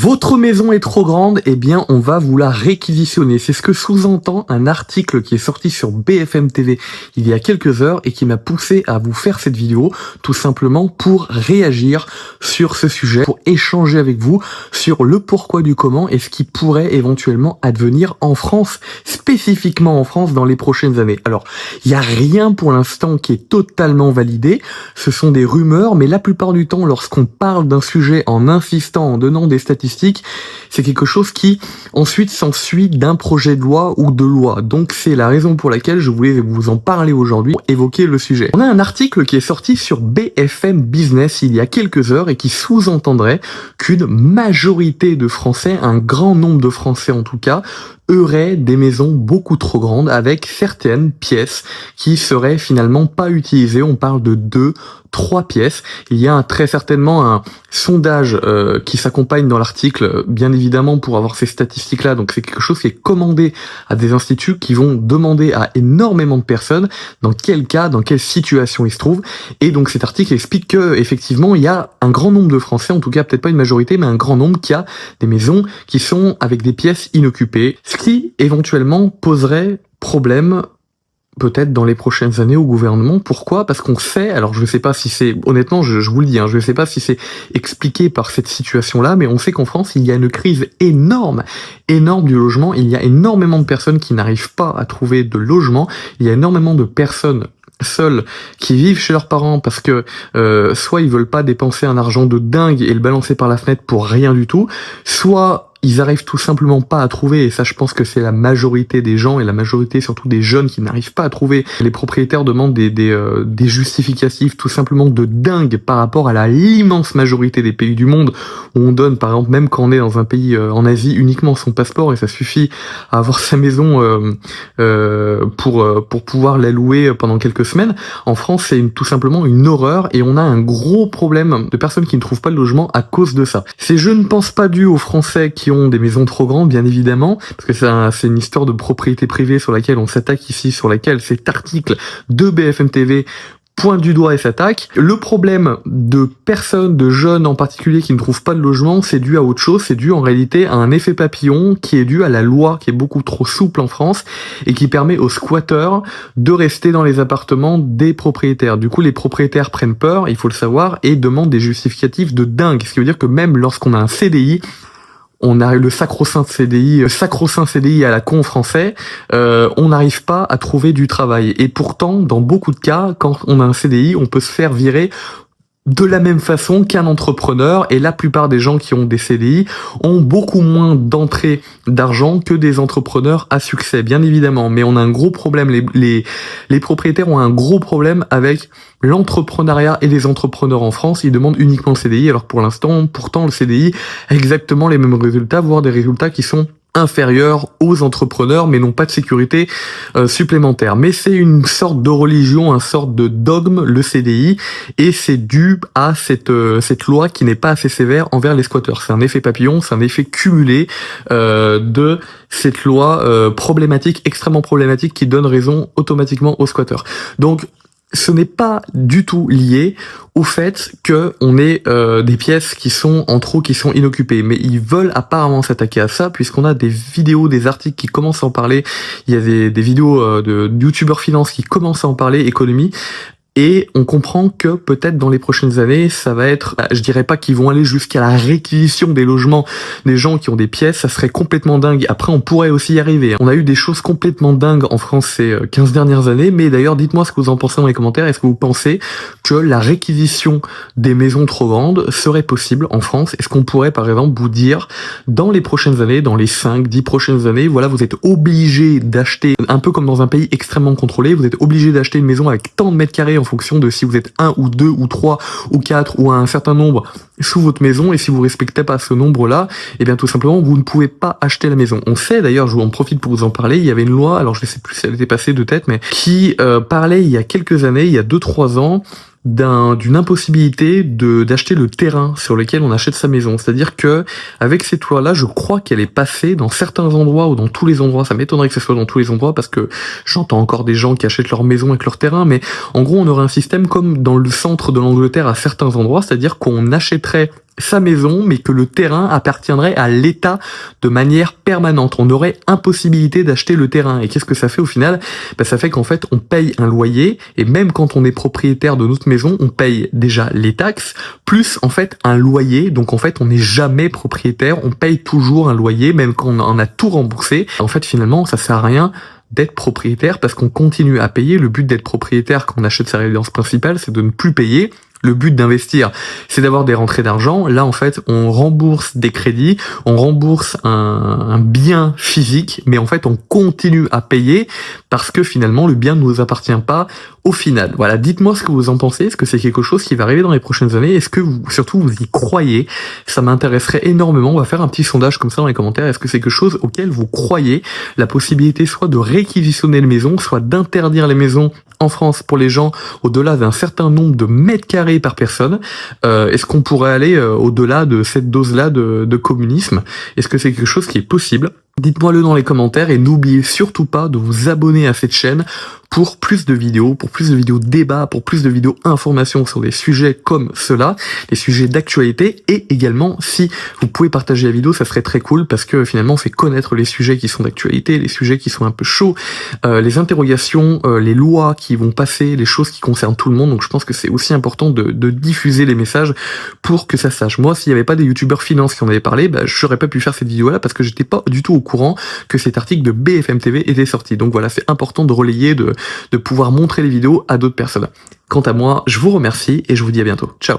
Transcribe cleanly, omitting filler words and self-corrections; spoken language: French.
Votre maison est trop grande, eh bien on va vous la réquisitionner. C'est ce que sous-entend un article qui est sorti sur BFM TV il y a quelques heures et qui m'a poussé à vous faire cette vidéo, tout simplement pour réagir sur ce sujet, pour échanger avec vous sur le pourquoi du comment et ce qui pourrait éventuellement advenir en France, spécifiquement en France dans les prochaines années. Alors, il n'y a rien pour l'instant qui est totalement validé, ce sont des rumeurs, mais la plupart du temps, lorsqu'on parle d'un sujet en insistant, en donnant des statistiques, c'est quelque chose qui ensuite s'ensuit d'un projet de loi ou de loi. Donc c'est la raison pour laquelle je voulais vous en parler aujourd'hui, pour évoquer le sujet. On a un article qui est sorti sur BFM Business il y a quelques heures et qui sous-entendrait qu'une majorité de Français, un grand nombre de Français en tout cas, auraient des maisons beaucoup trop grandes avec certaines pièces qui seraient finalement pas utilisées. On parle de 2-3 pièces. Il y a très certainement un sondage qui s'accompagne dans l'article, bien évidemment, pour avoir ces statistiques-là. Donc c'est quelque chose qui est commandé à des instituts qui vont demander à énormément de personnes dans quel cas, dans quelle situation ils se trouvent. Et donc cet article explique que effectivement il y a un grand nombre de Français, en tout cas peut-être pas une majorité, mais un grand nombre qui a des maisons qui sont avec des pièces inoccupées. Ce qui éventuellement poserait problème peut-être dans les prochaines années au gouvernement. Pourquoi ? Parce qu'on sait, alors je ne sais pas si c'est, honnêtement je vous le dis, je ne sais pas si c'est expliqué par cette situation-là, mais on sait qu'en France il y a une crise énorme du logement, il y a énormément de personnes qui n'arrivent pas à trouver de logement, il y a énormément de personnes seuls qui vivent chez leurs parents parce que soit ils veulent pas dépenser un argent de dingue et le balancer par la fenêtre pour rien du tout, soit ils arrivent tout simplement pas à trouver, et ça je pense que c'est la majorité des gens, et la majorité surtout des jeunes qui n'arrivent pas à trouver. Les propriétaires demandent des justificatifs tout simplement de dingue par rapport à l'immense majorité des pays du monde, où on donne par exemple, même quand on est dans un pays en Asie, uniquement son passeport, et ça suffit à avoir sa maison pour pouvoir la louer pendant quelques semaines. En France c'est tout simplement une horreur, et on a un gros problème de personnes qui ne trouvent pas de logement à cause de ça. C'est, je ne pense pas, dû aux Français qui ont des maisons trop grandes, bien évidemment, parce que c'est une histoire de propriété privée sur laquelle on s'attaque ici, sur laquelle cet article de BFM TV pointe du doigt et s'attaque. Le problème de personnes, de jeunes en particulier qui ne trouvent pas de logement, c'est dû à autre chose, c'est dû en réalité à un effet papillon qui est dû à la loi qui est beaucoup trop souple en France et qui permet aux squatteurs de rester dans les appartements des propriétaires. Du coup, les propriétaires prennent peur, il faut le savoir, et demandent des justificatifs de dingue, ce qui veut dire que même lorsqu'on a un CDI, on a le sacro-saint CDI à la con français, on n'arrive pas à trouver du travail. Et pourtant, dans beaucoup de cas, quand on a un CDI, on peut se faire virer de la même façon qu'un entrepreneur, et la plupart des gens qui ont des CDI ont beaucoup moins d'entrée d'argent que des entrepreneurs à succès, bien évidemment. Mais on a un gros problème, les propriétaires ont un gros problème avec l'entrepreneuriat et les entrepreneurs en France. Ils demandent uniquement le CDI, alors pour l'instant, pourtant le CDI a exactement les mêmes résultats, voire des résultats qui sont inférieurs aux entrepreneurs, mais n'ont pas de sécurité supplémentaire. Mais c'est une sorte de religion, une sorte de dogme, le CDI, et c'est dû à cette loi qui n'est pas assez sévère envers les squatteurs. C'est un effet papillon, c'est un effet cumulé de cette loi problématique, extrêmement problématique, qui donne raison automatiquement aux squatteurs. Donc ce n'est pas du tout lié au fait que on ait des pièces qui sont en trop, qui sont inoccupées. Mais ils veulent apparemment s'attaquer à ça, puisqu'on a des vidéos, des articles qui commencent à en parler. Il y a des vidéos de youtubeurs finance qui commencent à en parler, économie. Et on comprend que peut-être dans les prochaines années, ça va être, je dirais pas qu'ils vont aller jusqu'à la réquisition des logements des gens qui ont des pièces, ça serait complètement dingue. Après, on pourrait aussi y arriver. On a eu des choses complètement dingues en France ces 15 dernières années, mais d'ailleurs, dites-moi ce que vous en pensez dans les commentaires. Est-ce que vous pensez que la réquisition des maisons trop grandes serait possible en France? Est-ce qu'on pourrait, par exemple, vous dire, dans les prochaines années, dans les 5-10 prochaines années, voilà, vous êtes obligé d'acheter, un peu comme dans un pays extrêmement contrôlé, vous êtes obligé d'acheter une maison avec tant de mètres carrés en fonction de si vous êtes 1 ou 2 ou 3 ou 4 ou un certain nombre sous votre maison, et si vous respectez pas ce nombre-là, eh bien tout simplement vous ne pouvez pas acheter la maison. On sait d'ailleurs, je vous en profite pour vous en parler, il y avait une loi, alors je ne sais plus si elle était passée de tête, mais qui parlait il y a quelques années, il y a 2-3 ans, d'une impossibilité d'acheter le terrain sur lequel on achète sa maison. C'est-à-dire que avec cette loi-là, je crois qu'elle est passée dans certains endroits ou dans tous les endroits. Ça m'étonnerait que ce soit dans tous les endroits parce que j'entends encore des gens qui achètent leur maison avec leur terrain, mais en gros, on aurait un système comme dans le centre de l'Angleterre à certains endroits, c'est-à-dire qu'on achèterait sa maison, mais que le terrain appartiendrait à l'État de manière permanente. On aurait impossibilité d'acheter le terrain. Et qu'est-ce que ça fait au final? Ça fait qu'en fait, on paye un loyer, et même quand on est propriétaire de notre maison, on paye déjà les taxes, plus en fait un loyer. Donc en fait, on n'est jamais propriétaire, on paye toujours un loyer, même quand on en a tout remboursé. En fait, finalement, ça sert à rien d'être propriétaire parce qu'on continue à payer. Le but d'être propriétaire quand on achète sa résidence principale, c'est de ne plus payer. Le but d'investir, c'est d'avoir des rentrées d'argent. Là, en fait, on rembourse des crédits, on rembourse un bien physique, mais en fait, on continue à payer parce que finalement, le bien ne nous appartient pas au final. Voilà, dites-moi ce que vous en pensez. Est-ce que c'est quelque chose qui va arriver dans les prochaines années? Est-ce que surtout, vous y croyez? Ça m'intéresserait énormément. On va faire un petit sondage comme ça dans les commentaires. Est-ce que c'est quelque chose auquel vous croyez? La possibilité soit de réquisitionner les maisons, soit d'interdire les maisons en France pour les gens au-delà d'un certain nombre de mètres carrés par personne. Est-ce qu'on pourrait aller au-delà de cette dose-là de communisme? Est-ce que c'est quelque chose qui est possible? Dites-moi-le dans les commentaires et n'oubliez surtout pas de vous abonner à cette chaîne pour plus de vidéos, débats, pour plus de vidéos informations sur des sujets comme cela, des sujets d'actualité, et également si vous pouvez partager la vidéo, ça serait très cool parce que finalement on fait connaître les sujets qui sont d'actualité, les sujets qui sont un peu chauds, les interrogations, les lois qui vont passer, les choses qui concernent tout le monde. Donc je pense que c'est aussi important de diffuser les messages pour que ça se sache. Moi, s'il n'y avait pas des youtubeurs finance qui en avaient parlé, je n'aurais pas pu faire cette vidéo là parce que j'étais pas du tout au courant que cet article de BFM TV était sorti. Donc voilà, c'est important de relayer, de pouvoir montrer les vidéos à d'autres personnes. Quant à moi, je vous remercie et je vous dis à bientôt. Ciao!